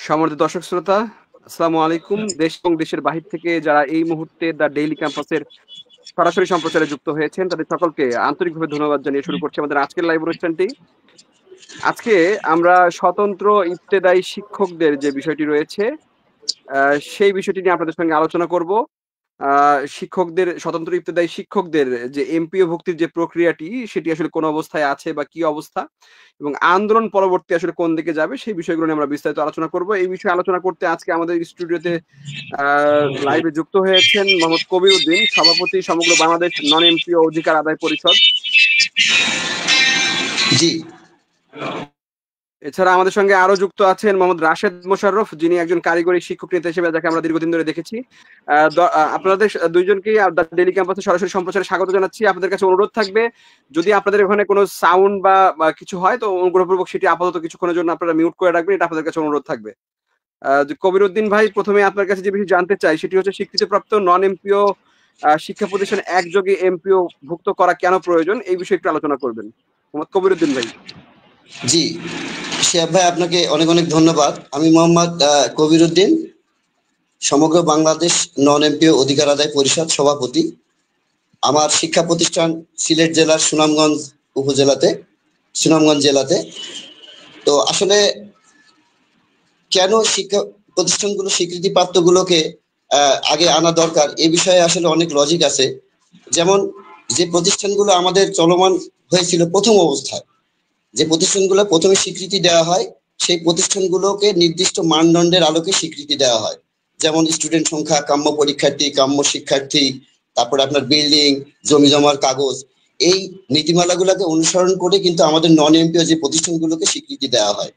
সম্মানিত দর্শক শ্রোতা, আসসালামু আলাইকুম। দেশ এবং দেশের বাহির থেকে যারা এই মুহূর্তে দ্য ডেইলি ক্যাম্পাসের সরাসরি সম্প্রচারে যুক্ত হয়েছেন, তাদের সকলকে আন্তরিকভাবে ধন্যবাদ জানিয়ে শুরু করছি আমাদের আজকের লাইভ অনুষ্ঠানটি। আজকে আমরা স্বতন্ত্র ইবতেদায়ী শিক্ষকদের যে বিষয়টি রয়েছে, সেই বিষয়টি নিয়ে আপনাদের সঙ্গে আলোচনা করব। স্বতন্ত্র ইবতেদায়ী শিক্ষকদের যে এমপিও ভুক্তির যে প্রক্রিয়াটি, সেটি আসলে কোন অবস্থায় আছে বা কি অবস্থা এবং আন্দোলন পরবর্তী আসলে কোন দিকে যাবে, সেই বিষয়গুলো নিয়ে আমরা বিস্তারিত আলোচনা করব। এই বিষয়ে আলোচনা করতে আজকে আমাদের স্টুডিওতে লাইভে যুক্ত হয়েছেন মোহাম্মদ কবির উদ্দিন, সভাপতি সমগ্র বাংলাদেশ নন এমপিও অধিকার আদায় পরিষদ। জি। এছাড়া আমাদের সঙ্গে আরো যুক্ত আছেন মোহাম্মদ রাশেদ মোশাররফ, যিনি একজন কারিগরি শিক্ষক নেতা হিসেবে, যাকে আমরা দীর্ঘদিন ধরে দেখেছি। আপনাদের দুইজনকেই ডেইলি ক্যাম্পাসে সরাসরি সম্প্রচারে স্বাগত জানাচ্ছি। আপনাদের কাছে অনুরোধ থাকবে, যদি আপনাদের ওখানে কোনো সাউন্ড বা কিছু হয়, তো অনুগ্রহপূর্বক সেটি আপাতত কিছুক্ষণের জন্য আপনারা মিউট করে রাখবেন। এটা আপনাদের কাছে অনুরোধ থাকবে। কবির উদ্দিন ভাই, প্রথমে আপনার কাছে যে বিষয় জানতে চাই, সেটি হচ্ছে স্বীকৃতিপ্রাপ্ত নন এমপিও শিক্ষা প্রতিষ্ঠান একযোগে এমপিও ভুক্ত করা কেন প্রয়োজন, এই বিষয়ে একটু আলোচনা করবেন মোহাম্মদ কবির উদ্দিন ভাই। জি, শিহাব ভাই, আপনাকে অনেক অনেক ধন্যবাদ। আমি মোহাম্মদ কবির উদ্দিন, সমগ্র বাংলাদেশ নন এমপিও অধিকার আদায় পরিষদ সভাপতি। আমার শিক্ষা প্রতিষ্ঠান সিলেট জেলার সুনামগঞ্জ জেলাতে। তো আসলে কেন শিক্ষা প্রতিষ্ঠানগুলো স্বীকৃতিপ্রাপ্তগুলোকে আগে আনা দরকার, এ বিষয়ে আসলে অনেক লজিক আছে। যেমন, যে প্রতিষ্ঠানগুলো আমাদের চলমান হয়েছিল প্রথম অবস্থায়, যে প্রতিষ্ঠানগুলো প্রথমে স্বীকৃতি দেওয়া হয়, সেই প্রতিষ্ঠানগুলোকে নির্দিষ্ট মানদণ্ডের আলোকে স্বীকৃতি দেওয়া হয়। যেমন স্টুডেন্ট সংখ্যা, কাম্য পরীক্ষার্থী, কাম্য শিক্ষার্থী, তারপরে আপনার বিল্ডিং, জমি জমার কাগজ, এই নীতিমালাগুলোকে অনুসরণ করে কিন্তু আমাদের নন এমপিও যে প্রতিষ্ঠানগুলোকে স্বীকৃতি দেওয়া হয়।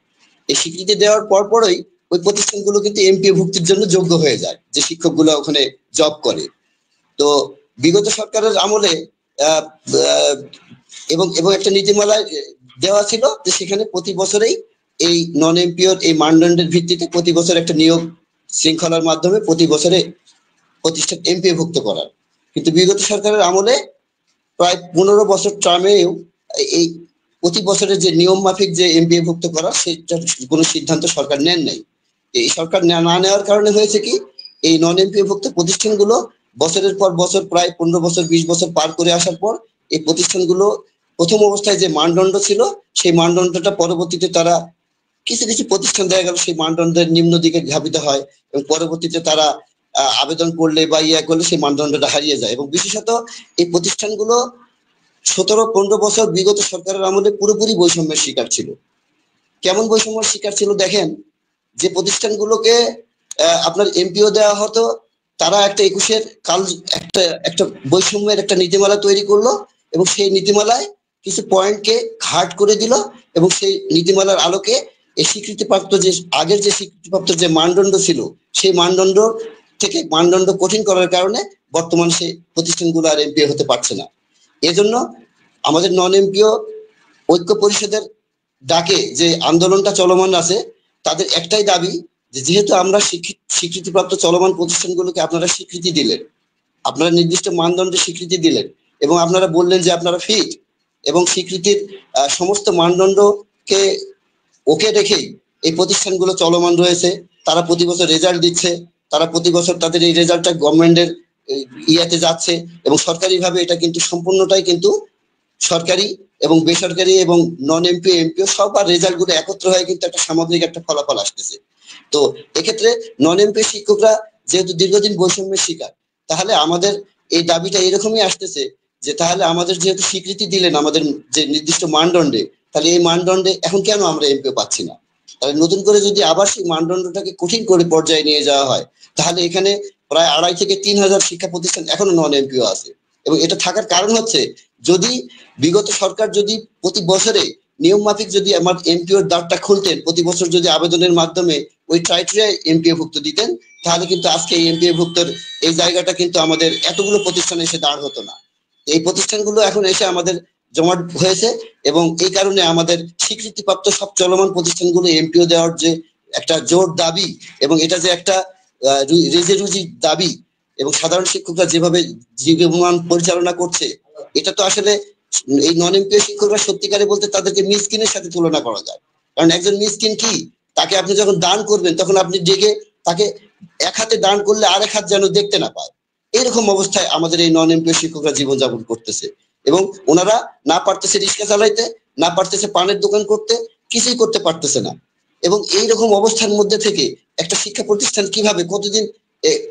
এই স্বীকৃতি দেওয়ার পরপরই ওই প্রতিষ্ঠানগুলো কিন্তু এমপিও ভুক্তির জন্য যোগ্য হয়ে যায়, যে শিক্ষকগুলো ওখানে জব করে। তো বিগত সরকারের আমলে এবং একটা নীতিমালা দেওয়া ছিল যে সেখানে প্রতি বছরেই এই নন এমপিওর এই মানদণ্ডের ভিত্তিতে প্রতি বছর একটা নিয়োগ শৃঙ্খলার মাধ্যমে প্রতি বছরে প্রতিষ্ঠান এমপিও ভুক্ত করার। কিন্তু বিগত সরকারের আমলে প্রায় 15 বছর টার্মেও এই প্রতি বছরের যে নিয়ম মাফিক যে এমপিও ভুক্ত করা, সেটা কোনো সিদ্ধান্ত সরকার নেন নাই। এই সরকার না নেওয়ার কারণে হয়েছে কি, এই নন এমপিও ভুক্ত প্রতিষ্ঠানগুলো বছরের পর বছর, প্রায় 15 বছর 20 বছর পার করে আসার পর এই প্রতিষ্ঠানগুলো প্রথম অবস্থায় যে মানদণ্ড ছিল, সেই মানদণ্ডটা পরবর্তীতে তারা কিছু কিছু প্রতিষ্ঠান দেখা গেল সেই মানদণ্ডের নিম্ন দিকে ধাবিত হয়, এবং পরবর্তীতে তারা আবেদন করলে বা করলে সেই মানদণ্ডটা হারিয়ে যায়। এবং বিশেষত এই প্রতিষ্ঠানগুলো 17-15 বছর বিগত সরকারের আমলে পুরোপুরি বৈষম্যের শিকার ছিল। কেমন বৈষম্যের শিকার ছিল দেখেন, যে প্রতিষ্ঠানগুলোকে আপনার এমপিও দেওয়া হতো, তারা একটা 21-এর কাল একটা বৈষম্যের একটা নীতিমালা তৈরি করলো, এবং সেই নীতিমালায় কিছু পয়েন্টকে ঘাট করে দিল, এবং সেই নীতিমালার আলোকে এই স্বীকৃতিপ্রাপ্ত যে আগের যে স্বীকৃতিপ্রাপ্ত যে মানদণ্ড ছিল, সেই মানদণ্ড থেকে মানদণ্ড কঠিন করার কারণে বর্তমান সেই প্রতিষ্ঠানগুলো আর এমপিও হতে পারছে না। এজন্য আমাদের নন এমপিও ঐক্য পরিষদের ডাকে যে আন্দোলনটা চলমান আছে, তাদের একটাই দাবি যে যেহেতু আমরা স্বীকৃতিপ্রাপ্ত চলমান প্রতিষ্ঠানগুলোকে আপনারা স্বীকৃতি দিলেন, আপনারা নির্দিষ্ট মানদণ্ডে স্বীকৃতি দিলেন, এবং আপনারা বললেন যে আপনারা ফিট, এবং স্বীকৃতির সমস্ত মানদণ্ডকে ওকে রেখেই এই প্রতিষ্ঠানগুলো চলমান রয়েছে। তারা প্রতি বছর রেজাল্ট দিচ্ছে, তারা প্রতি বছর তাদের এই রেজাল্টটা গভর্নমেন্টের ইয়াতে যাচ্ছে, এবং সরকারিভাবে এটা কিন্তু সম্পূর্ণটাই কিন্তু সরকারি এবং বেসরকারি এবং নন এমপিও এমপিও সবার রেজাল্ট গুলো একত্র হয়ে কিন্তু একটা সামগ্রিক একটা ফলাফল আসতেছে। তো এক্ষেত্রে নন এমপিও শিক্ষকরা যেহেতু দীর্ঘদিন বৈষম্যের শিকার, তাহলে আমাদের এই দাবিটা এরকমই আসতেছে যে তাহলে আমাদের যেহেতু স্বীকৃতি দিলেন আমাদের যে নির্দিষ্ট মানদণ্ডে, তাহলে এই মানদণ্ডে এখন কেন আমরা এমপিও পাচ্ছি না? তাহলে নতুন করে যদি আবার সেই মানদণ্ডটাকে কঠিন করে পর্যায়ে নিয়ে যাওয়া হয়, তাহলে এখানে প্রায় 2.5 থেকে 3 হাজার শিক্ষা প্রতিষ্ঠান এখনো নন এমপিও আছে। এবং এটা থাকার কারণ হচ্ছে, যদি বিগত সরকার যদি প্রতি বছরে নিয়ম মাফিক যদি আমার এমপিওর দ্বারটা খুলতেন, প্রতি বছর যদি আবেদনের মাধ্যমে ওই ক্রাইটেরিয়ায় এমপিও ভুক্ত দিতেন, তাহলে কিন্তু আজকে এই এমপিও ভুক্তর এই জায়গাটা কিন্তু আমাদের এতগুলো প্রতিষ্ঠানে এসে দাঁড় হতো না। এই প্রতিষ্ঠানগুলো এখন এসে আমাদের জমাট হয়েছে, এবং এই কারণে আমাদের স্বীকৃতিপ্রাপ্ত সব চলমান প্রতিষ্ঠানগুলো এমপিও দেওয়ার যে একটা জোর দাবি, এবং এটা যে একটা রেজে দাবি, এবং সাধারণ শিক্ষকরা যেভাবে জীবন পরিচালনা করছে, এটা তো আসলে এই নন এমপিও শিক্ষকরা সত্যিকারে বলতে তাদেরকে মিসকিনের সাথে তুলনা করা যায়। কারণ একজন মিসকিন কি, তাকে আপনি যখন দান করবেন তখন আপনি ডেকে তাকে এক হাতে দান করলে আরেক হাত যেন দেখতে না পায়, এরকম অবস্থায় আমাদের এই নন এমপিও শিক্ষকরা জীবনযাপন করতেছে। এবং ওনারা না পারতেছে রিক্সা চালাইতে, না পারতেছে পানের দোকান করতে, কিছুই করতে পারতেছে না। এবং এইরকম অবস্থার মধ্যে থেকে একটা শিক্ষা প্রতিষ্ঠান কিভাবে কতদিন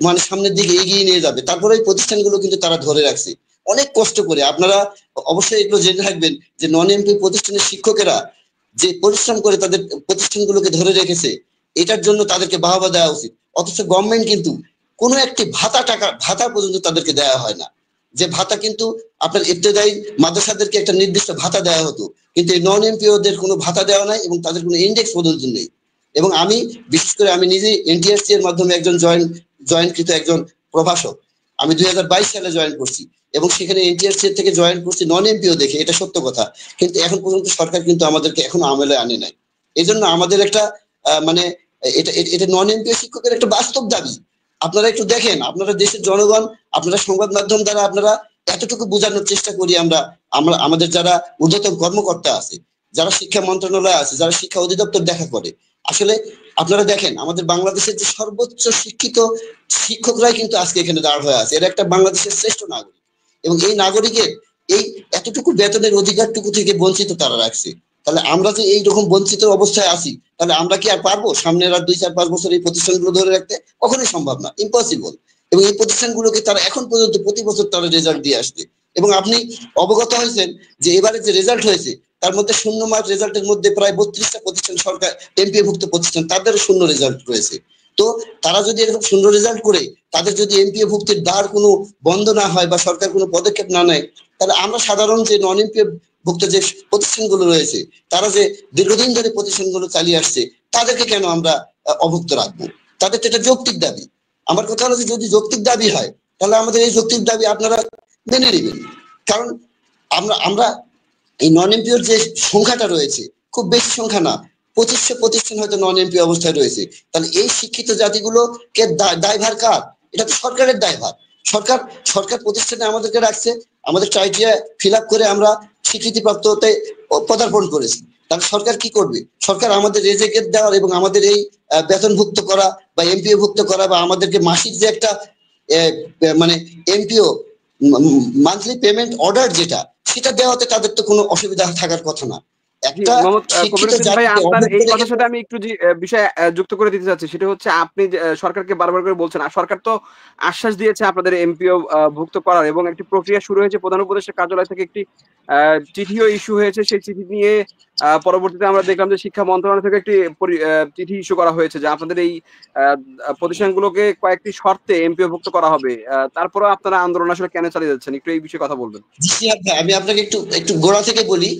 মানে সামনের দিকে এগিয়ে নিয়ে যাবে, তারপরে এই প্রতিষ্ঠানগুলো কিন্তু তারা ধরে রাখছে অনেক কষ্ট করে। আপনারা অবশ্যই এগুলো জেনে রাখবেন যে নন এমপি প্রতিষ্ঠানের শিক্ষকেরা যে পরিশ্রম করে তাদের প্রতিষ্ঠানগুলোকে ধরে রেখেছে, এটার জন্য তাদেরকে বাহবা দেওয়া উচিত। অথচ গভর্নমেন্ট কিন্তু কোনো একটি ভাতা পর্যন্ত তাদেরকে দেওয়া হয় না। যে ভাতা কিন্তু আপনার ইবতেদায়ী মাদ্রাসাদেরকে একটা নির্দিষ্ট ভাতা দেওয়া হতো, কিন্তু এই নন এমপিওদের কোনো ভাতা দেওয়া নাই এবং তাদের কোনো ইন্ডেক্স পর্যন্ত নেই। এবং আমি বিশেষ করে আমি নিজে এনটিআরসি এর মাধ্যমে একজন জয়েনকৃত একজন প্রভাষক। আমি 2022 সালে জয়েন করছি এবং সেখানে এনটিআরসি থেকে জয়েন করছি নন এমপিও দেখে, এটা সত্য কথা। কিন্তু এখন পর্যন্ত সরকার কিন্তু আমাদেরকে এখনো আমলে আনে নাই। এই জন্য আমাদের একটা মানে এটা এটা নন এমপিও শিক্ষকের একটা বাস্তব দাবি। আপনারা একটু দেখেন, আপনারা দেশের জনগণ, আপনারা সংবাদ মাধ্যম দ্বারা আপনারা এতটুকু বোঝানোর চেষ্টা করি আমরা আমরা আমাদের যারা ঊর্ধ্বতন কর্মকর্তা আছে, যারা শিক্ষা মন্ত্রণালয় আছে, যারা শিক্ষা অধিদপ্তর দেখা করে, আসলে আপনারা দেখেন আমাদের বাংলাদেশের যে সর্বোচ্চ শিক্ষিত শিক্ষকরাই কিন্তু আজকে এখানে দাঁড় হয়ে আছে। এরা একটা বাংলাদেশের শ্রেষ্ঠ নাগরিক এবং এই নাগরিকের এই এতটুকু বেতনের অধিকারটুকু থেকে বঞ্চিত তারা রাখছে। তাহলে আমরা যে এইরকম বঞ্চিত অবস্থায় আছি, তাহলে আমরা কি আর পারবো সামনের আর 2-4-5 বছর এই প্রতিষ্ঠানগুলো ধরে রাখতে? কখনোই সম্ভব না, ইম্পসিবল। এবং এই প্রতিষ্ঠানগুলোকে তারা এখন পর্যন্ত প্রতি বছর তারা রেজাল্ট দিয়ে আসছে। এবং আপনি অবগত হয়েছেন যে এবারে যে রেজাল্ট হয়েছে তার মধ্যে 0 মার্ক রেজাল্টের মধ্যে প্রায় 32টা প্রতিষ্ঠান সরকার এমপিও ভুক্ত প্রতিষ্ঠান, তাদেরও 0 রেজাল্ট রয়েছে। তো তারা যদি এরকম 0 রেজাল্ট করে তাদের যদি এমপিও ভুক্তির দ্বার কোনো বন্ধ না হয় বা সরকার কোনো পদক্ষেপ না নেয়, তাহলে আমরা সাধারণ যে নন এমপিও ভুক্ত যে প্রতিষ্ঠানগুলো রয়েছে, তারা যে দীর্ঘদিন ধরে প্রতিষ্ঠানগুলো চালিয়ে আসছে, তাদেরকে কেন আমরা অভুক্ত রাখবো? তাদের তো এটা যৌক্তিক দাবি। আমার কথা হলো যে যদি যৌক্তিক দাবি হয় তাহলে আমাদের এই যৌক্তিক দাবি আপনারা মেনে নেবেন। কারণ আমরা আমরা এই নন এমপিওর যে সংখ্যাটা রয়েছে খুব বেশি সংখ্যা না, 2500 প্রতিষ্ঠান হয়তো নন এমপি অবস্থায় রয়েছে। তাহলে এই শিক্ষিত জাতিগুলোকে দায়ভার কার? এটা তো সরকারের দায়ভার। সরকার সরকার প্রতিষ্ঠানে আমাদেরকে রাখছে, আমাদের ক্রাইটেরিয়া ফিল আপ করে আমরা স্বীকৃতিপ্রাপ্ত হতে পদার্পণ করেছি। তাহলে সরকার কি করবে? সরকার আমাদের রেজেকেট দেওয়ার এবং আমাদের এই বেতনভুক্ত করা বা এমপিও ভুক্ত করা বা আমাদেরকে মাসিক যে একটা মানে এমপিও মান্থলি পেমেন্ট অর্ডার যেটা, সেটা দেওয়াতে তাদের তো কোনো অসুবিধা থাকার কথা না। একটা শিক্ষিত ভাই আপনার এই জাতি কথার সাথে আমি একটু বিষয় যুক্ত করে দিতে চাচ্ছি, সেটা হচ্ছে আপনি সরকারকে বারবার করে বলছেন, আর সরকার তো আশ্বাস দিয়েছে আপনাদের এমপিও ভুক্ত করার এবং একটি প্রক্রিয়া শুরু হয়েছে। প্রধান উপদেষ্টার কার্যালয় থেকে একটি চিঠিও ইস্যু হয়েছে। সেই চিঠি নিয়ে পরবর্তীতে আমরা দেখলাম যে শিক্ষা মন্ত্রণালয় থেকে একটি চিঠি ইস্যু করা হয়েছে যে আপনাদের এই প্রতিষ্ঠানগুলোকে কয়েকটি শর্তে এমপিও ভুক্ত করা হবে। তারপরে আপনারা আন্দোলন আসলে কেন চালিয়ে যাচ্ছেন, একটু এই বিষয়ে কথা বলবেন। আমি আপনাকে একটু একটু গোড়া থেকে বলি।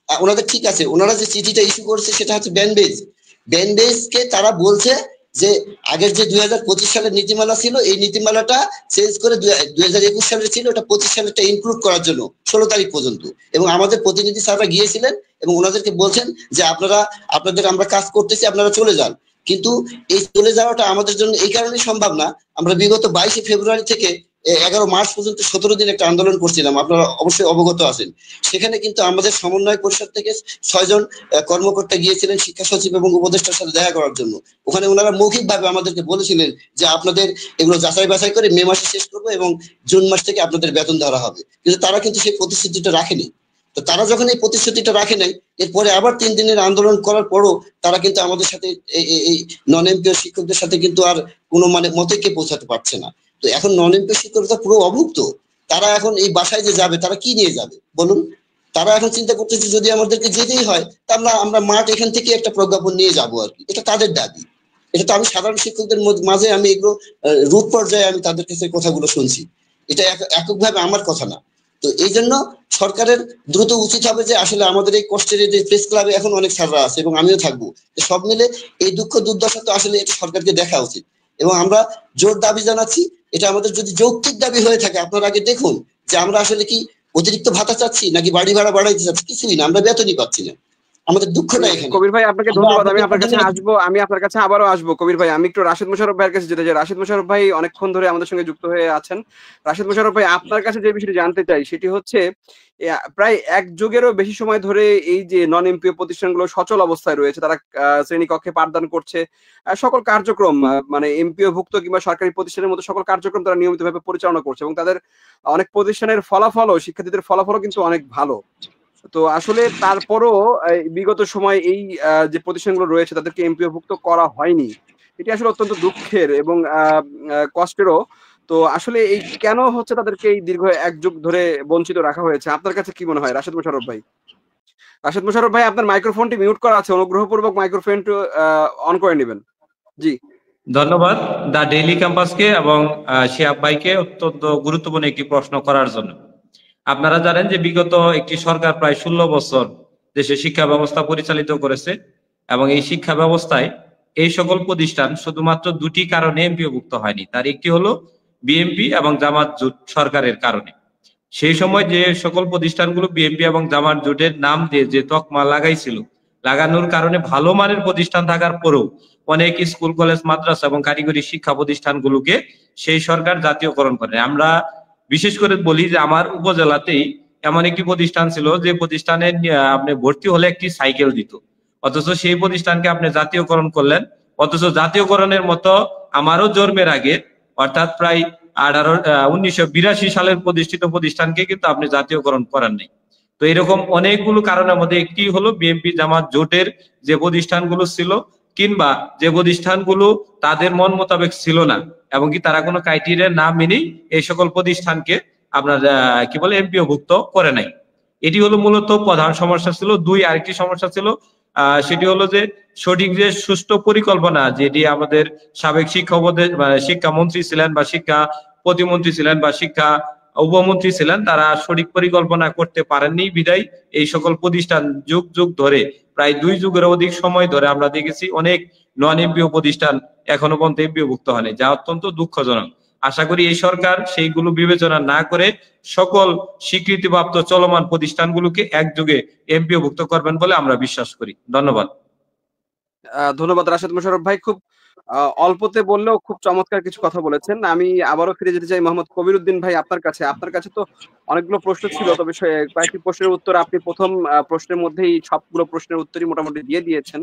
ওনাদের ঠিক আছে, ওনারা যে চিঠিটা ইস্যু করছে সেটা হচ্ছে ব্যানবেজকে তারা বলছে যে আগের যে 2025 সালের নীতিমালা ছিল, এই নীতিমালাটা চেঞ্জ করে 2021 সালের ছিল, ওটা 25 সালেরটা ইনক্লুড করার জন্য 16 তারিখ পর্যন্ত। এবং আমাদের প্রতিনিধি স্যাররা গিয়েছিলেন এবং ওনাদেরকে বলছেন যে আপনাদের আমরা কাজ করতেছি, আপনারা চলে যান। কিন্তু এই চলে যাওয়াটা আমাদের জন্য এই কারণে সম্ভব না, আমরা বিগত 22 ফেব্রুয়ারি থেকে 11 মার্চ পর্যন্ত 17 দিন একটা আন্দোলন করছিলাম, আপনারা অবশ্যই অবগত আছেন। সেখানে কিন্তু আমাদের সমন্বয় পরিষদ থেকে 6 জন কর্মকর্তা গিয়েছিলেন শিক্ষা সচিব এবং উপদেষ্টার সাথে দেখা করার জন্য। ওখানে ওনারা মৌখিকভাবে আমাদেরকে বলেছিলেন যে আপনাদের এগুলো যাচাই বাছাই করে মে মাসে শেষ করবো এবং জুন মাস থেকে আপনাদের বেতন ধরা হবে। কিন্তু তারা কিন্তু সেই প্রতিশ্রুতিটা রাখেনি। তো তারা যখন এই প্রতিশ্রুতিটা রাখে নাই, এরপরে আবার 3 দিনের আন্দোলন করার পরও তারা কিন্তু আমাদের সাথে এই নন এমপিও শিক্ষকদের সাথে কিন্তু আর কোনো মানে মতৈক্যে পৌঁছাতে পারছে না। তো এখন নন এমপি শিক্ষকরা পুরো অভুক্ত। তারা এখন এই বাসায় যে যাবে, তারা কি নিয়ে যাবে বলুন? তারা এখন চিন্তা করতেছে যদি আমাদেরকে যেতেই হয় তাহলে আমরা মাঠ এখান থেকে একটা প্রজ্ঞাপন নিয়ে যাবো আর কি। এটা তাদের দাবি। এটা তো আমি সাধারণ শিক্ষকদের মাঝে আমি এগুলো রুট পর্যায়ে আমি তাদের কাছে কথাগুলো শুনছি। এটা এককভাবে আমার কথা না। তো এই জন্য সরকারের দ্রুত উচিত হবে যে আসলে আমাদের এই কষ্টের যে প্রেস ক্লাবে এখন অনেক স্যাররা আছে এবং আমিও থাকবো, সব মিলে এই দুঃখ দুর্দশা তো আসলে সরকারকে দেখা উচিত। এবং আমরা জোর দাবি জানাচ্ছি, এটা আমাদের যদি যৌক্তিক দাবি হয়ে থাকে, আপনারা আগে দেখুন যে আমরা আসলে কি অতিরিক্ত ভাতা চাচ্ছি নাকি বাড়ি ভাড়া বাড়াইতে চাচ্ছি? কিছুই না, আমরা বেতনই পাচ্ছি না। আমাদের দুঃখটা এখানে। কবির ভাই আপনাকে ধন্যবাদ। আমি আপনার কাছে আসবো, আমি আপনার কাছে আবারও আসবো কবির ভাই। আমি একটু রাশেদ মোশাররফ ভাইয়ের কাছে যেতে চাই। রাশেদ মোশাররফ ভাই অনেকক্ষণ ধরে আমাদের সঙ্গে যুক্ত হয়ে আছেন। রাশেদ মোশাররফ ভাই, আপনার কাছে যে বিষয়টি জানতে চাই সেটি হচ্ছে প্রায় এক যুগেরও বেশি সময় ধরে এই যে নন এমপিও প্রতিষ্ঠানগুলো সচল অবস্থায় রয়েছে, তারা শ্রেণীকক্ষে পাঠদান করছে, সকল কার্যক্রম মানে এমপিও ভুক্ত কিংবা সরকারি প্রতিষ্ঠানের মতো সকল কার্যক্রম তারা নিয়মিতভাবে পরিচালনা করছে এবং তাদের অনেক প্রতিষ্ঠানের ফলাফলও, শিক্ষার্থীদের ফলাফলও কিন্তু অনেক ভালো। তো আসলে তারপরও বিগত সময় এই যে প্রতিষ্ঠানগুলো রয়েছে তাদেরকে এমপিও ভুক্ত করা হয়নি। এটি আসলে অত্যন্ত দুঃখের এবং কষ্টেরও। তো আসলে এই কেন হচ্ছে তাদেরকে এই দীর্ঘ এক যুগ ধরে বঞ্চিত রাখা হয়েছে? আপনার কাছে কি মনে হয় রাশেদ মোশাররফ ভাই? রাশেদ মোশাররফ ভাই, আপনার মাইক্রোফোনটি মিউট করা আছে, অনুগ্রহপূর্বক মাইক্রোফোনটি অন করে নেবেন। জি, ধন্যবাদ দা ডেইলি ক্যাম্পাসকে এবং শিহাব ভাইকে অত্যন্ত গুরুত্বপূর্ণ একটি প্রশ্ন করার জন্য। আপনারা জানেন যে বিগত একটি সরকার প্রায় 16 বছর দেশে শিক্ষা ব্যবস্থা পরিচালিত করেছে এবং এই শিক্ষা ব্যবস্থায় এই সকল প্রতিষ্ঠান শুধুমাত্র দুটি কারণে এমপিওভুক্ত হয়নি। তার একটি হলো বিএনপি এবং জামাত জোট সরকারের কারণে। সেই সময় যে সকল প্রতিষ্ঠানগুলো বিএনপি এবং জামাত জোটের নাম দিয়ে যে তকমা লাগাইছিল, লাগানোর কারণে ভালো মানের প্রতিষ্ঠান থাকার পরেও অনেক স্কুল, কলেজ, মাদ্রাসা এবং কারিগরি শিক্ষা প্রতিষ্ঠানগুলোকে সেই সরকার জাতীয়করণ করে। আমরা বিশেষ করে বলি যে আমার উপজেলাতেই এমন একটি প্রতিষ্ঠান ছিল যে প্রতিষ্ঠানে আপনি ভর্তি হলে একটি সাইকেল দিত, অথচ সেই প্রতিষ্ঠানকে আপনি জাতীয়করণ করলেন। অথচ জাতীয়করণের মতো আমারও জন্মের আগে অর্থাৎ প্রায় 1982 সালের প্রতিষ্ঠিত প্রতিষ্ঠানকে কিন্তু আপনি জাতীয়করণ করেন নাই। তো এরকম অনেকগুলো কারণের মধ্যে একটি হলো বিএনপি জামাত জোটের যে প্রতিষ্ঠানগুলো ছিল কিংবা যে প্রতিষ্ঠানগুলো তাদের মন মোতাবেক ছিল না এবং কি তারা কোনো ক্রাইটেরিয়া না মেনেই এই সকল প্রতিষ্ঠানকে আপনার কি বলে এমপিও ভুক্ত করে নাই। এটি হলো মূলত প্রধান সমস্যা ছিল। আরেকটি সমস্যা ছিল সেটি হলো যে সঠিক যে সুষ্ঠু পরিকল্পনা, যেটি আমাদের সাবেক শিক্ষামন্ত্রী ছিলেন বা শিক্ষা প্রতিমন্ত্রী ছিলেন বা শিক্ষা উপমন্ত্রী ছিলেন, তারা সঠিক পরিকল্পনা করতে পারেননি বিধায় এই সকল প্রতিষ্ঠান যুগ যুগ ধরে প্রায় 2 যুগের অধিক সময় ধরে আমরা দেখেছি অনেক নন এমপিও প্রতিষ্ঠান এখনো পর্যন্ত এমপিও ভুক্ত হয়নি, যা অত্যন্ত দুঃখজনক। আশা করি এই সরকার সেইগুলো বিবেচনা না করে সকল স্বীকৃতিপ্রাপ্ত চলমান প্রতিষ্ঠানগুলোকে একযোগে এমপিও ভুক্ত করবেন বলে আমরা বিশ্বাস করি। ধন্যবাদ। ধন্যবাদ রাশেদ মোশাররফ ভাই। খুব অল্পতে বললেও খুব চমৎকার কিছু কথা বলেছেন। আমি আবারও ফিরে যেতে চাই মোহাম্মদ কবির উদ্দিন ভাই আপনার কাছে। আপনার কাছে তো অনেকগুলো প্রশ্ন ছিল, তবে কয়েকটি প্রশ্নের উত্তর আপনি প্রথম প্রশ্নের মধ্যেই সবগুলো প্রশ্নের উত্তরই মোটামুটি দিয়ে দিয়েছেন।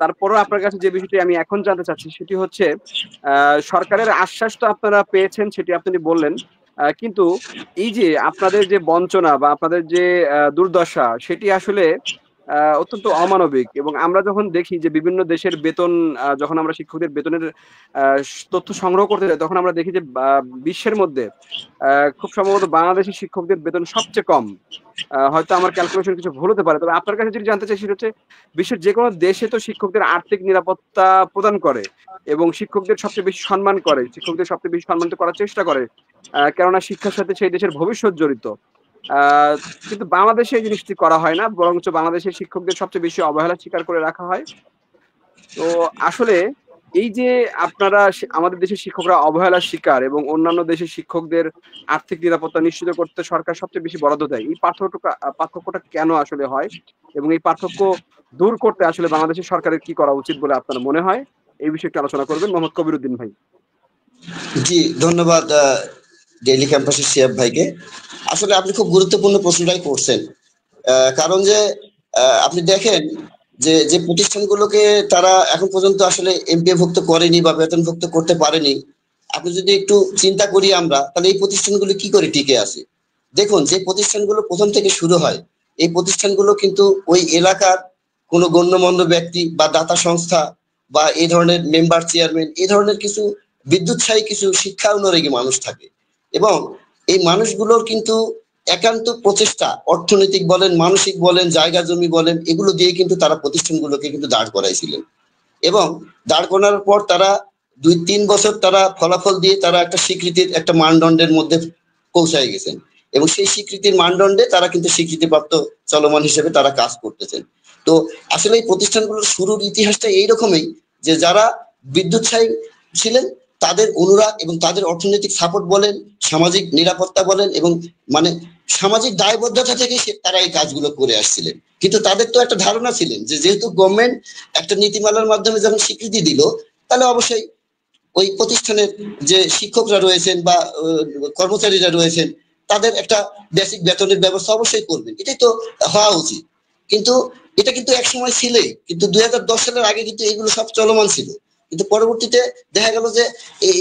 তারপরেও আপনার কাছে যে বিষয়টি আমি এখন জানতে চাচ্ছি সেটি হচ্ছে সরকারের আশ্বাস তো আপনারা পেয়েছেন, সেটি আপনি বললেন, কিন্তু এই যে আপনাদের যে বঞ্চনা বা আপনাদের যে দুর্দশা সেটি আসলে অত্যন্ত অমানবিক। এবং আমরা যখন দেখি যে বিভিন্ন দেশের বেতন, যখন আমরা শিক্ষকদের বেতনের তথ্য সংগ্রহ করতে যাই তখন আমরা দেখি যে বিশ্বের মধ্যে খুব সম্ভবত বাংলাদেশের শিক্ষকদের বেতন সবচেয়ে কম। হয়তো আমার ক্যালকুলেশন কিছু ভুল হতে পারে, তবে আপনার কাছে যেটি জানতে চাই সেটা হচ্ছে বিশ্বের যে কোনো দেশে তো শিক্ষকদের আর্থিক নিরাপত্তা প্রদান করে এবং শিক্ষকদের সবচেয়ে বেশি সম্মান করে, শিক্ষকদের সবচেয়ে বেশি সম্মানিত করার চেষ্টা করে, কেননা শিক্ষার সাথে সেই দেশের ভবিষ্যৎ জড়িত। কিন্তু বাংলাদেশে এই জিনিসটি করা হয় না, বরঞ্চ বাংলাদেশের শিক্ষকদের সবচেয়ে বেশি অবহেলা স্বীকার করে রাখা হয়। তো আসলে এই যে আপনারা আমাদের দেশের শিক্ষকরা অবহেলার শিকার এবং অন্যান্য দেশের শিক্ষকদের আর্থিক নিরাপত্তা নিশ্চিত করতে সরকার সবচেয়ে বেশি বরাদ্দ দেয়, এই পার্থক্যটা কেন আসলে হয় এবং এই পার্থক্য দূর করতে আসলে বাংলাদেশের সরকারের কি করা উচিত বলে আপনার মনে হয়, এই বিষয়ে একটু আলোচনা করবেন মোহাম্মদ কবির উদ্দিন ভাই। জি, ধন্যবাদ ডেইলি ক্যাম্পাসের শিহাব ভাইকে। আসলে আপনি খুব গুরুত্বপূর্ণ প্রশ্নটাই করছেন, কারণ যে আপনি দেখেন যে যে প্রতিষ্ঠানগুলোকে তারা এখন পর্যন্ত আসলে এমপিও ভুক্ত করেনি বা বেতনভুক্ত করতে পারেনি, আপনি যদি একটু চিন্তা করি আমরা, তাহলে এই প্রতিষ্ঠানগুলো কি করে টিকে আছে। দেখুন, যে প্রতিষ্ঠানগুলো প্রথম থেকে শুরু হয় এই প্রতিষ্ঠানগুলো কিন্তু ওই এলাকার কোনো গণ্যমান্য ব্যক্তি বা দাতা সংস্থা বা এই ধরনের মেম্বার, চেয়ারম্যান, এই ধরনের কিছু বিদ্যুৎসাহী কিছু শিক্ষা অনুরাগী মানুষ থাকে এবং এই মানুষগুলোর কিন্তু একান্ত প্রচেষ্টা, অর্থনৈতিক বলেন, মানসিক বলেন, জায়গা জমি বলেন, এগুলো দিয়ে কিন্তু তারা প্রতিষ্ঠানগুলোকে কিন্তু দাঁড় করাইছিলেন এবং দাঁড় করানোর পর তারা 2-3 বছর তারা ফলাফল দিয়ে তারা একটা স্বীকৃতির একটা মানদণ্ডের মধ্যে পৌঁছায় গেছেন এবং সেই স্বীকৃতির মানদণ্ডে তারা কিন্তু স্বীকৃতিপ্রাপ্ত চলমান হিসেবে তারা কাজ করতেছেন। তো আসলে এই প্রতিষ্ঠানগুলোর শুরুর ইতিহাসটা এইরকমই যে যারা বিদ্যুৎসাহী ছিলেন তাদের অনুরাগ এবং তাদের অর্থনৈতিক সাপোর্ট বলেন, সামাজিক নিরাপত্তা বলেন এবং মানে সামাজিক দায়বদ্ধতা থেকে তারা এই কাজগুলো করে আসছিলেন। কিন্তু তাদের তো একটা ধারণা ছিলেন যে যেহেতু গভর্নমেন্ট একটা নীতিমালার মাধ্যমে যখন স্বীকৃতি দিল, তাহলে অবশ্যই ওই প্রতিষ্ঠানের যে শিক্ষকরা রয়েছেন বা কর্মচারীরা রয়েছেন তাদের একটা বেসিক বেতনের ব্যবস্থা অবশ্যই করবেন, এটাই তো হওয়া উচিত। কিন্তু এটা কিন্তু একসময় ছিলই, কিন্তু 2010 সালের আগে কিন্তু এগুলো সব চলমান ছিল। কিন্তু পরবর্তীতে দেখা গেল যে এই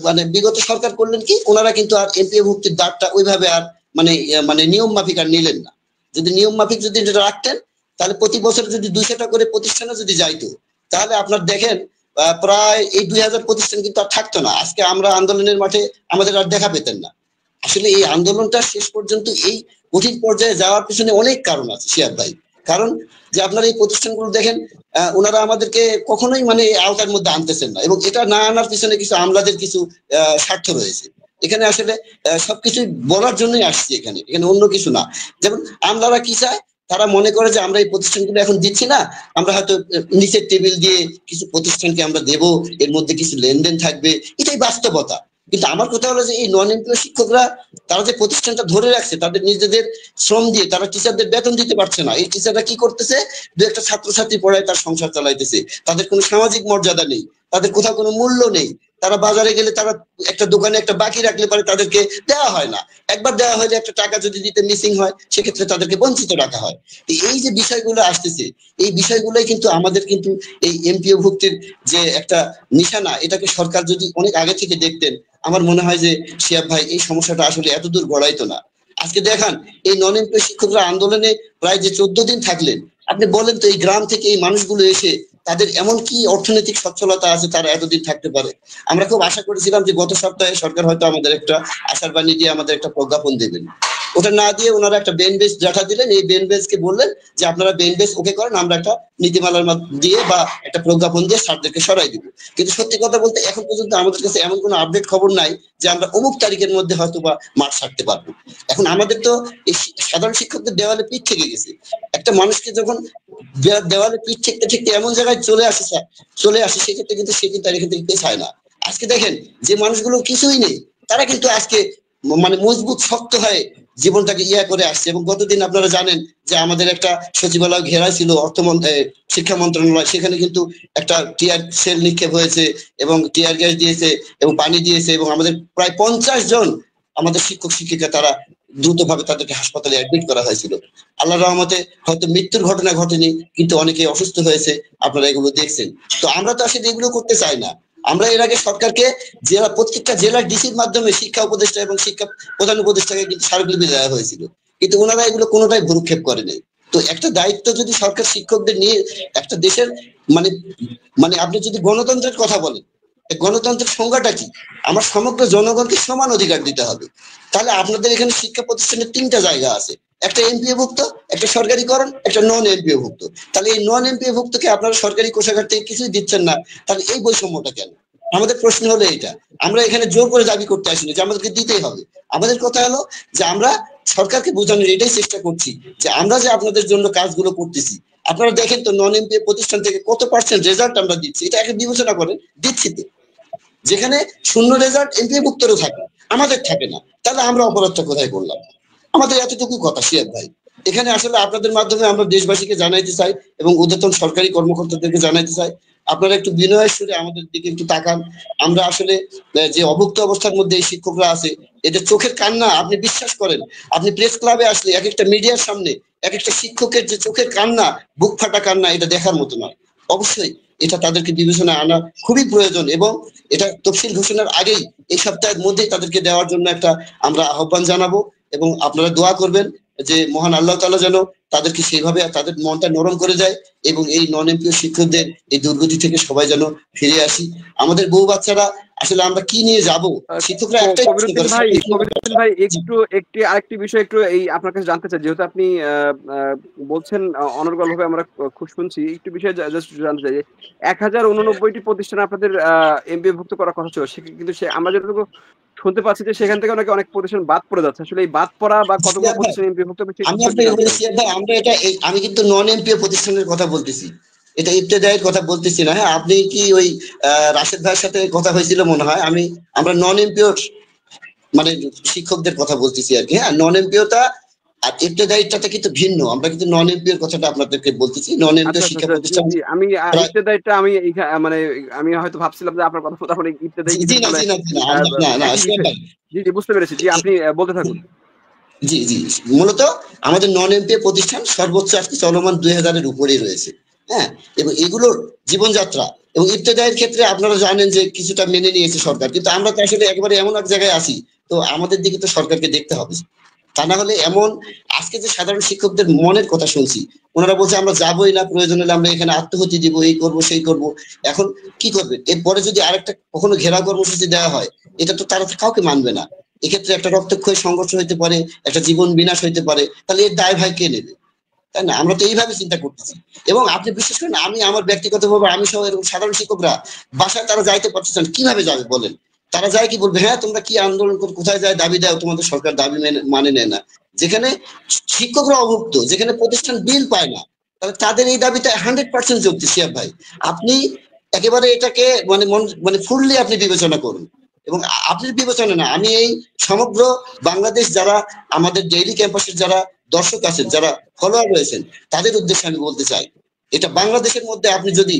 মানে বিগত সরকার করলেন কি, ওনারা কিন্তু আর এমপিও ভুক্তির দাঁড়টা ওইভাবে আর মানে মানে নিয়ম মাফিক আর নিলেন না। যদি নিয়ম মাফিক যদি এটা রাখতেন, তাহলে প্রতি বছর যদি 200টা করে প্রতিষ্ঠানে যদি যাইতো, তাহলে আপনার দেখেন প্রায় এই 2000 প্রতিষ্ঠান কিন্তু আর থাকতো না। আজকে আমরা আন্দোলনের মাঠে আমাদের আর দেখা পেতেন না। আসলে এই আন্দোলনটা শেষ পর্যন্ত এই কঠিন পর্যায়ে যাওয়ার পিছনে অনেক কারণ আছে শিহাব ভাই। কারণ যে আপনার এই প্রতিষ্ঠানগুলো দেখেন, ওনারা আমাদেরকে কখনোই মানে আওতার মধ্যে আনতেছেন না, এবং এটা না আনার পিছনে কিছু আমলাদের কিছু স্বার্থ রয়েছে। এখানে আসলে সবকিছুই বলার জন্যই আসছি, এখানে এখানে অন্য কিছু না। যেমন আমলারা কি চায়, তারা মনে করে যে আমরা এই প্রতিষ্ঠানগুলো এখন দিচ্ছি না, আমরা হয়তো নিচের টেবিল দিয়ে কিছু প্রতিষ্ঠানকে আমরা দেব, এর মধ্যে কিছু লেনদেন থাকবে, এটাই বাস্তবতা। কিন্তু আমার কথা হলো যে এই নন এমপ্লয় শিক্ষকরা তারা যে প্রতিষ্ঠানটা ধরে রাখছে, তাদের নিজেদের শ্রম দিয়ে তারা টিচারদের বেতন দিতে পারছে না। এই টিচাররা কি করতেছে, দু একটা ছাত্রছাত্রী পড়ায় তার সংসার চালাইতেছে, তাদের কোনো সামাজিক মর্যাদা নেই, তাদের কোথাও কোনো মূল্য নেই। তারা বাজারে গেলে তারা একটা দোকানে একটা বাকি রাখলে পারে তাদেরকে দেওয়া হয় না, একবার দেওয়া হলে একটা টাকা যদি দিতে মিসিং হয় সেক্ষেত্রে তাদেরকে বঞ্চিত রাখা হয়। এই যে বিষয়গুলো আসতেছে, এই বিষয়গুলোই কিন্তু আমাদের কিন্তু এই এমপিও ভুক্তির যে একটা নিশানা, এটাকে সরকার যদি অনেক আগে থেকে দেখতেন, আমার মনে হয় যে শিহাব ভাই এই সমস্যাটা আসলে এত দূর গড়াইতো না। আজকে দেখান এই নন এমপ্লয় শিক্ষকরা আন্দোলনে প্রায় যে 14 দিন থাকলেন, আপনি বলেন তো এই গ্রাম থেকে এই মানুষগুলো এসে তাদের এমন কি অর্থনৈতিক সচ্ছলতা আছে তারা এতদিন থাকতে পারে। আমরা খুব আশা করেছিলাম যে গত সপ্তাহে সরকার হয়তো আমাদের একটা আশার বাণী দিয়ে আমাদের একটা প্রজ্ঞাপন দেবেন, ওটা না দিয়ে ওনারা একটা বেন বেস ডাটা দিলেন। এই বেন বেসকে বললেন যে আপনারা বেন বেস ওকে করেন, আমরা একটা নীতিমালার দিয়ে বা একটা প্রজ্ঞাপন দিয়ে স্যারদেরকে সরাই দিব। কিন্তু সত্যি কথা বলতে এখন পর্যন্ত আমাদের কাছে এমন কোনো আপডেট খবর নাই যে আমরা অমুক তারিখের মধ্যে হয়তো বা মাঠ ছাড়তে পারবো। এখন আমাদের তো এই সাধারণ শিক্ষকদের দেওয়ালে পিঠ থেকে গেছে। একটা মানুষকে যখন দেওয়ালে পিঠ ঠেকতে ঠেকতে এমন জায়গায় চলে আসে সেক্ষেত্রে কিন্তু সে কিন্তু আর এখান থেকে চায় না। আজকে দেখেন যে মানুষগুলো কিছুই নেই, তারা কিন্তু আজকে মানে মজবুত শক্ত হয়ে জীবনটাকে করে আসছে। এবং গতদিন আপনারা জানেন যে আমাদের একটা সচিবালয় ঘেরা ছিল শিক্ষা মন্ত্রণালয়, সেখানে কিন্তু একটা টিয়ার সেল নিক্ষেপ হয়েছে এবং টিয়ার গ্যাস দিয়েছে এবং পানি দিয়েছে, এবং আমাদের প্রায় 50 জন আমাদের শিক্ষক শিক্ষিকা তারা দ্রুতভাবে তাদেরকে হাসপাতালে অ্যাডমিট করা হয়েছিল। আল্লাহর রহমতে হয়তো মৃত্যুর ঘটনা ঘটেনি, কিন্তু অনেকে অসুস্থ হয়েছে, আপনারা এগুলো দেখছেন। তো আমরা তো আসলে এগুলো করতে চাই না। আমরা এর আগে সরকারকে প্রত্যেকটা জেলার ডিসির মাধ্যমে শিক্ষা উপদেষ্টা এবং শিক্ষা প্রধান উপদেষ্টাকে কিন্তু স্মারকলিপি দেওয়া হয়েছিল, কিন্তু ওনারা এগুলো কোনোটাই ভ্রুক্ষেপ করে নাই। তো একটা দায়িত্ব যদি সরকার শিক্ষকদের নিয়ে একটা দেশের মানে মানে আপনি যদি গণতন্ত্রের কথা বলেন, গণতন্ত্রের সংজ্ঞাটা কি? আমার সমগ্র জনগণকে সমান অধিকার দিতে হবে। তাহলে আপনাদের এখানে শিক্ষা প্রতিষ্ঠানের 3টা জায়গা আছে, একটা এমপিও ভুক্ত, একটা সরকারিকরণ, একটা নন এমপিও ভুক্ত। তাহলে এই নন এমপিও ভুক্তকে আপনারা সরকারি কোষাগার থেকে কিছুই দিচ্ছেন না, তাহলে এই বৈষম্যটা কেন? আমাদের প্রশ্ন হলো এইটা। আমরা এখানে জোর করে দাবি করতে আসিনি যে আমাদেরকে দিতেই হবে। আমাদের কথা হলো যে আমরা সরকারকে বোঝানোর এটাই চেষ্টা করছি যে আমরা যে আপনাদের জন্য কাজগুলো করতেছি, আপনারা দেখেন তো নন এমপিও প্রতিষ্ঠান থেকে কত পার্সেন্ট রেজাল্ট আমরা দিচ্ছি, এটা একটা বিবেচনা করেন। দিচ্ছি তো, যেখানে 0 রেজাল্ট এমপিও ভুক্তরও থাকে, আমাদের থাকে না, তাহলে আমরা অপরাধটা কোথায় করলাম? আমাদের এতটুকু কথা শিয়াব ভাই। এখানে আসলে আপনাদের মাধ্যমে আমরা দেশবাসীকে জানাইতে চাই এবং ঊর্ধ্বতন সরকারি কর্মকর্তাদেরকে জানাইতে চাই, আপনারা একটু বিনয়ের সুরে আমাদের দিকে একটু তাকান। আমরা আসলে যে অভুক্ত অবস্থার মধ্যে এই শিক্ষকরা আছে, এদের চোখের কান্না আপনি বিশ্বাস করেন, আপনি প্রেস ক্লাবে আসলে এক একটা মিডিয়ার সামনে এক একটা শিক্ষকের যে চোখের কান্না, বুক ফাটা কান্না, এটা দেখার মতো নয়। অবশ্যই এটা তাদেরকে বিবেচনায় আনা খুবই প্রয়োজন, এবং এটা তফসিল ঘোষণার আগেই এই সপ্তাহের মধ্যেই তাদেরকে দেওয়ার জন্য একটা আমরা আহ্বান জানাবো। এবং আপনারা দোয়া করবেন যে মহান আল্লাহ তাআলা যেন তাদেরকে সেইভাবে তাদের মনটা নরম করে দেয়, এবং এই নন এমপিও শিক্ষকদের এই দুর্গতি থেকে সবাই যেন ফিরে আসি। আমাদের বউ বাচ্চারা আসলে আমরা কি নিয়ে যাব? শিক্ষকরা একটাই ভাই একটু আরেকটি বিষয় একটু এই আপনার কাছে জানতে চাই, যেহেতু আপনি বলছেন অনর্গল ভাবে আমরা খুব শুনছি, একটু বিষয় জাস্ট জানতে চাই। 1089টি প্রতিষ্ঠান আপনাদের এমপিও ভুক্ত করার কথা ছিল, কিন্তু আমরা যতটুকু শুনতে পাচ্ছি যে সেখান থেকে নাকি অনেক প্রতিষ্ঠান বাদ পড়ে যাচ্ছে। আসলে এই বাদ পড়া বা কতগুলো প্রতিষ্ঠান এমপিও ভুক্ত আমি কিন্তু নন এমপিও প্রতিষ্ঠানের কথা বলতেছি। এটা ইবতেদাইয়ের কথা বলতেছি না। হ্যাঁ, আপনি কি ওই রাশেদ ভাইয়ের সাথে কথা হয়েছিল মনে হয়, আমরা নন এমপিওর মানে শিক্ষকদের কথা বলতেছি আর কি। হ্যাঁ, নন এমপিওটা আর ইবতেদাইটাতে কিন্তু ভিন্ন। আমরা কিন্তু নন এমপিওর কথাটা আপনাদেরকে বলতেছি। নন এমপিও আচ্ছা আচ্ছা শিক্ষা আচ্ছা, জি প্রতিষ্ঠান জি, আমি ইবতেদাইটা আমি মানে আমি হয়তো ভাবছিলাম যে আপনার কথা মতো ইবতেদাই জি কিছু না বলে জি না জি না না না একই শিওর বিষয়। ভাই। জি জি, বুঝতে পেরেছি। জি, আপনি বলতে থাকুন। জি জি, মূলত আমাদের নন এমপিও প্রতিষ্ঠান সর্বোচ্চ আজকে চলমান 2000-এর উপরেই রয়েছে। হ্যাঁ, এবং এগুলোর জীবনযাত্রা এবং ইবতেদাইয়ের ক্ষেত্রে আপনারা জানেন যে কিছুটা মেনে নিয়েছে সরকার, কিন্তু আমরা তো আসলে একেবারে এমন এক জায়গায় আছি, তো আমাদের দিকে তো সরকারকে দেখতে হবে। তা না হলে এমন আজকে যে সাধারণ শিক্ষকদের মনের কথা শুনছি, ওনারা বলছে আমরা যাবোই না, প্রয়োজন হলে আমরা এখানে আত্মহত্যা দিব, এই করব সেই করব। এখন কি করবে? এরপরে যদি আরেকটা কখনো ঘেরাও কর্মসূচি দেওয়া হয়, এটা তো তারা তো কাউকে মানবে না। এক্ষেত্রে একটা রক্তক্ষয়ী সংঘর্ষ হইতে পারে, একটা জীবন বিনাশ হইতে পারে, তাহলে এর দায় ভাই কে নেবে? তাই না? আমরা তো এইভাবে চিন্তা করতেছি। এবং আপনি বিশেষ করে আমি আমার ব্যক্তিগতভাবে আমি সহ এরকম সাধারণ শিক্ষকরা বাসায় তারা যাইতে পারতেছেন, কিভাবে যাবে বলেন? তারা যায় কি বলবে, হ্যাঁ তোমরা কি আন্দোলন করো, কোথায় যায় দাবি দাও, তোমাদের সরকার দাবি মানে নেয় না। যেখানে শিক্ষকরা অভুক্ত, যেখানে প্রতিষ্ঠান বিল পায় না, তাহলে তাদের এই দাবিটা 100% যুক্তি শিয়াব ভাই। আপনি একেবারে এটাকে মানে ফুললি আপনি বিবেচনা করুন। এবং আপনি বিবেচনা না, আমি এই সমগ্র বাংলাদেশ যারা আমাদের ডেইলি ক্যাম্পাসের যারা দর্শক আছেন, যারা ফলোয়ার রয়েছেন, তাদের উদ্দেশ্যে আমি বলতে চাই, এটা বাংলাদেশের মধ্যে আপনি যদি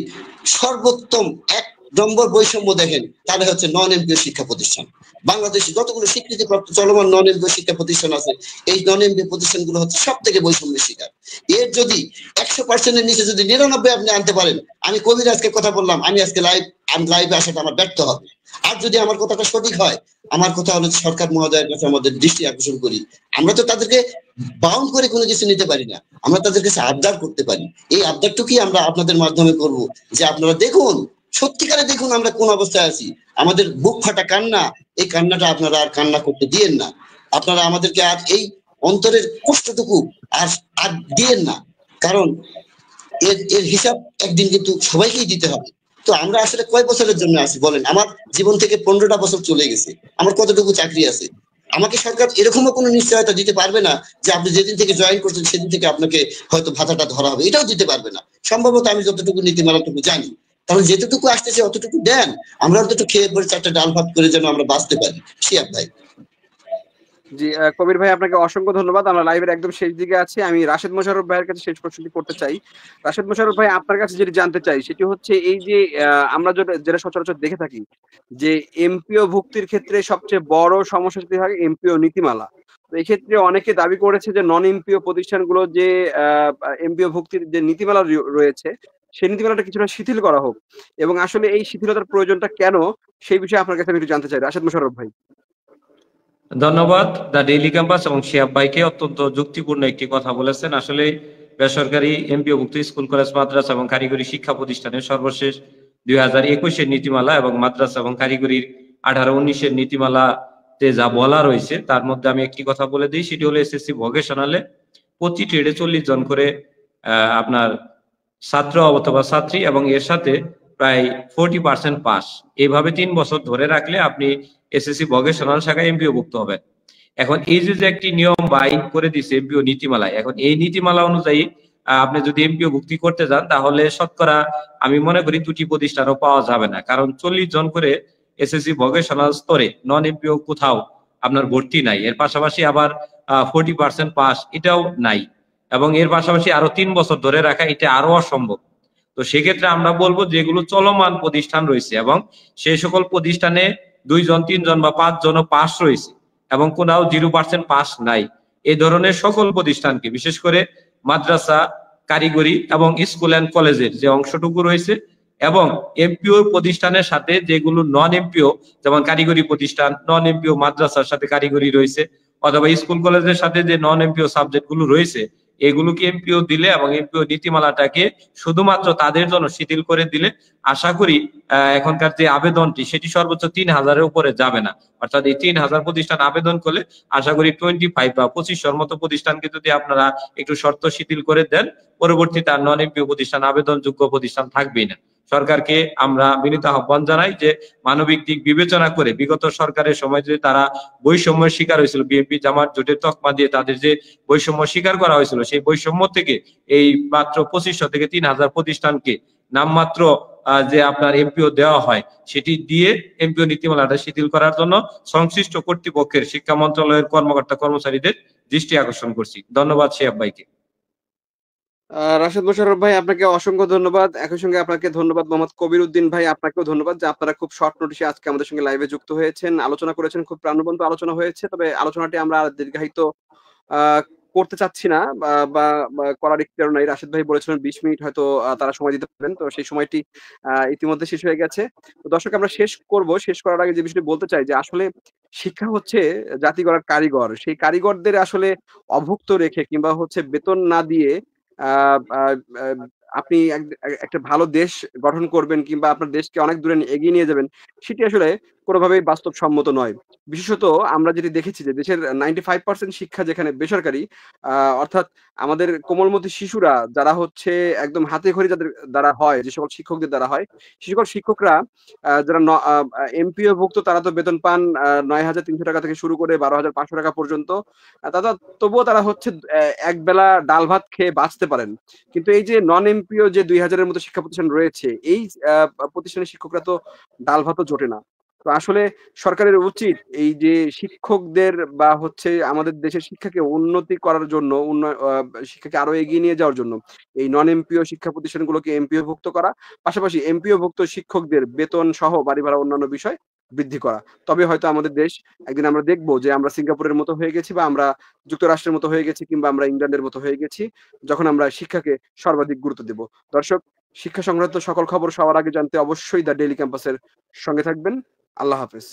সর্বোত্তম 1 নম্বর বৈষম্য দেখেন, তাহলে হচ্ছে নন এমপিও শিক্ষা প্রতিষ্ঠান। বাংলাদেশে যতগুলো স্বীকৃতিপ্রাপ্ত চলমান নন এমপিও শিক্ষা প্রতিষ্ঠান আছে, এই নন এমপিও প্রতিষ্ঠানগুলো হচ্ছে সব থেকে বৈষম্যের শিকার। এর যদি 100%-এর নিচে যদি 99 আপনি আনতে পারেন, আমি কবিরাজকে কথা বললাম, আমি আজকে লাইভে আসাটা আমার ব্যর্থ হবে। আর যদি আমার কথাটা সঠিক হয়, আমার কথা হলো সরকার মহোদয়ের কাছে আমাদের দৃষ্টি আকর্ষণ করি, আমরা তো তাদেরকে বাউন্ড করে কোনো কিছু নিতে পারি না, আমরা তাদের কাছে আবদার করতে পারি। এই আবদারটুকুই আমরা আপনাদের মাধ্যমে করব, যে আপনারা দেখুন, সত্যিকারে দেখুন আমরা কোন অবস্থায় আছি। আমাদের বুক ফাটা কান্না, এই কান্নাটা আপনারা আর কান্না করতে দিয়েন না। আপনারা আমাদেরকে আর এই অন্তরের কষ্টটুকু আর আর দিয়েন না, কারণ এর এর হিসাব একদিন কিন্তু সবাইকেই দিতে হবে। তো আমরা আসলে কয় বছরের জন্য আছি বলেন? আমার জীবন থেকে 15টা বছর চলে গেছে, আমার কতটুকু চাকরি আছে? আমাকে সরকার এরকমও কোনো নিশ্চয়তা দিতে পারবে না যে আপনি যেদিন থেকে জয়েন করছেন সেদিন থেকে আপনাকে হয়তো ভাতাটা ধরা হবে, এটাও দিতে পারবে না সম্ভবত। আমি যতটুকু নীতিমালাটুকু জানি, তাহলে যেতটুকু আসতেছে অতটুকু দেন, আমরা অন্তত খেয়ে পরে 4টা ডাল ভাত করে যেন আমরা বাঁচতে পারি। শিয়াব ভাই। জি, কবির ভাই আপনাকে অসংখ্য ধন্যবাদ। আমরা লাইভের একদম শেষ দিকে আছি। আমি রাশেদ মোশাররফ ভাইয়ের কাছে শেষ প্রশ্নটি করতে চাই। রাশেদ মোশাররফ ভাই, আপনার কাছে যেটি জানতে চাই সেটি হচ্ছে এই যে আমরা যেটা সচরাচর দেখে থাকি যে এমপিও ভুক্তির ক্ষেত্রে সবচেয়ে বড় সমস্যা যেটি হয় এমপিও নীতিমালা। তো এই ক্ষেত্রে অনেকে দাবি করেছে যে নন এমপিও প্রতিষ্ঠানগুলো যে এমপিও ভুক্তির যে নীতিমালা রয়েছে সেই নীতিমালাটা কিছুটা শিথিল করা হোক, এবং আসলে এই শিথিলতার প্রয়োজনটা কেন সেই বিষয়ে আপনার কাছে আমি একটু জানতে চাই রাশেদ মোশাররফ ভাই। ধন্যবাদ দা ডেইলি ক্যাম্পাস এবং শিহাব ভাইকে, অত্যন্ত যুক্তিপূর্ণ একটি কথা বলেছেন। আসলে বেসরকারি এমপিওভুক্ত স্কুল কলেজ মাদ্রাসা এবং কারিগরি শিক্ষা প্রতিষ্ঠানের সর্বশেষ 2021-এর নীতিমালা এবং মাদ্রাসা এবং কারিগরির 18-19-এর নীতিমালাতে যা বলা রয়েছে তার মধ্যে আমি একটি কথা বলে দিই, সেটি হলো এসএসসি ভোকেশনালে প্রতি ট্রেডে 40 জন করে আপনার ছাত্র অথবা ছাত্রী এবং এর সাথে প্রায় 40% পাস, এইভাবে 3 বছর ধরে রাখলে আপনি এসএসসি ভোকেশনাল শাখায় এমপিও ভুক্ত হবেন। এখন এই যে একটি নিয়ম বা আইন করে দিছে এমপিও নীতিমালায়, এখন এই নীতিমালা অনুযায়ী আপনি যদি এমপিও ভুক্তি করতে যান তাহলে শতকরা আমি মনে করি 2টি প্রতিষ্ঠানও পাওয়া যাবে না, কারণ 40 জন করে এসএসসি ভোকেশনাল স্তরে নন এমপিও কোথাও আপনার ভর্তি নাই। এর পাশাপাশি আবার 40% পাস এটাও নাই, এবং এর পাশাপাশি আরো 3 বছর ধরে রাখা এটা আরো অসম্ভব। তো সেক্ষেত্রে আমরা বলবো যেগুলো চলমান প্রতিষ্ঠান রয়েছে এবং সেই সকল প্রতিষ্ঠানে 2 জন 3 জন বা 5 জনও পাস রয়েছে এবং কোথাও 0% পাস নাই, এই ধরনের সকল প্রতিষ্ঠানকে, বিশেষ করে মাদ্রাসা, কারিগরি এবং স্কুল অ্যান্ড কলেজের যে অংশটুকু রয়েছে এবং এমপিও প্রতিষ্ঠানের সাথে যেগুলো নন এমপিও, যেমন কারিগরি প্রতিষ্ঠান নন এমপিও মাদ্রাসার সাথে কারিগরি রয়েছে, অথবা স্কুল কলেজের সাথে যে নন এমপিও সাবজেক্ট গুলো রয়েছে এগুলোকে এমপিও দিলে এবং এমপিও নীতিমালাটাকে শুধুমাত্র তাদের জন্য শিথিল করে দিলে আশা করি এখনকার যে আবেদনটি সেটি সর্বোচ্চ 3000-এর উপরে যাবে না। অর্থাৎ এই 3000 প্রতিষ্ঠান আবেদন করলে আশা করি 25 বা 2500-র মতো প্রতিষ্ঠানকে যদি আপনারা একটু শর্ত শিথিল করে দেন, পরবর্তীতে আর নন এমপিও প্রতিষ্ঠান আবেদনযোগ্য প্রতিষ্ঠান থাকবেই না। সরকারকে আমরা বিনীত আহ্বান জানাই যে মানবিক দিক বিবেচনা করে বিগত সরকারের সময় যে তারা বৈষম্যের শিকার হয়েছিল, বিএনপি জামাত জোটের তকমা দিয়ে তাদের যে বৈষম্য শিকার করা হয়েছিল, সেই বৈষম্য থেকে এই মাত্র 2500 থেকে 3000 প্রতিষ্ঠানকে নামমাত্র যে আপনার এমপিও দেওয়া হয় সেটি দিয়ে এমপিও নীতিমালাটা শিথিল করার জন্য সংশ্লিষ্ট কর্তৃপক্ষের শিক্ষা মন্ত্রণালয়ের কর্মকর্তা কর্মচারীদের দৃষ্টি আকর্ষণ করছি। ধন্যবাদ শিহাব ভাইকে। রাশেদ মোশাররফ ভাই, আপনাকে অসংখ্য ধন্যবাদ। একই সঙ্গে আপনাকে ধন্যবাদ মোহাম্মদ কবির উদ্দিন ভাই, আপনাকেও ধন্যবাদ যে আপনারা খুব শর্ট নোটিশে আজকে আমাদের সঙ্গে লাইভে যুক্ত হয়েছেন, আলোচনা করেছেন, খুব প্রাণবন্ত আলোচনা হয়েছে। তবে আলোচনাটি আমরা আর দীর্ঘায়িত করতে চাচ্ছি না বা করার ইখতিয়ার নাই। রাশেদ ভাই বলেছিলেন 20 মিনিট হয়তো তারা সময় দিতে পারবেন, তো সেই সময়টি ইতিমধ্যে শেষ হয়ে গেছে। তো দর্শক, আমরা শেষ করব। শেষ করার আগে যে বিষয়টি বলতে চাই যে আসলে শিক্ষা হচ্ছে জাতি গড়ার কারিগর। সেই কারিগরদের আসলে অভুক্ত রেখে কিংবা হচ্ছে বেতন না দিয়ে আহ আহ, আহ, আপনি একটা ভালো দেশ গঠন করবেন কিংবা আপনার দেশকে অনেক দূরে এগিয়ে নিয়ে যাবেন, সেটি আসলে কোনোভাবেই বাস্তবসম্মত নয়। বিশেষত আমরা যেটি দেখেছি যে দেশের 95% শিক্ষা যেখানে বেসরকারি, অর্থাৎ আমাদের কোমলমতি শিশুরা যারা হচ্ছে একদম হাতে খড়ি যাদের দ্বারা হয়, যে সকল শিক্ষকদের দ্বারা হয়, সে সকল শিক্ষকরা যারা এমপিও ভুক্ত, তারা তো বেতন পান 9300 টাকা থেকে শুরু করে 12500 টাকা পর্যন্ত। তারা তবুও তারা হচ্ছে এক বেলা ডাল ভাত খেয়ে বাঁচতে পারেন। কিন্তু এই যে নন এমপিও যে 2000-এর মতো শিক্ষা প্রতিষ্ঠান রয়েছে, এই প্রতিষ্ঠানের শিক্ষকরা তো ডাল ভাতও জোটে না। তো আসলে সরকারের উচিত এই যে শিক্ষকদের বা হচ্ছে আমাদের দেশের শিক্ষাকে উন্নতি করার জন্য, শিক্ষাকে আরো এগিয়ে নিয়ে যাওয়ার জন্য এই নন এমপিও শিক্ষা প্রতিষ্ঠানগুলোকে এমপিও ভুক্ত করা, পাশাপাশি এমপিও ভুক্ত শিক্ষকদের বেতন সহ বাড়ি ভাড়া অন্যান্য বিষয় বৃদ্ধি করা। তবে হয়তো আমাদের দেশ একদিন আমরা দেখবো যে আমরা সিঙ্গাপুরের মতো হয়ে গেছি, বা আমরা যুক্তরাষ্ট্রের মতো হয়ে গেছি, কিংবা আমরা ইংল্যান্ডের মতো হয়ে গেছি, যখন আমরা শিক্ষাকে সর্বাধিক গুরুত্ব দেব। দর্শক, শিক্ষা সংক্রান্ত সকল খবর সবার আগে জানতে অবশ্যই দ্য ডেইলি ক্যাম্পাসের সঙ্গে থাকবেন। আল্লাহ হাফেজ।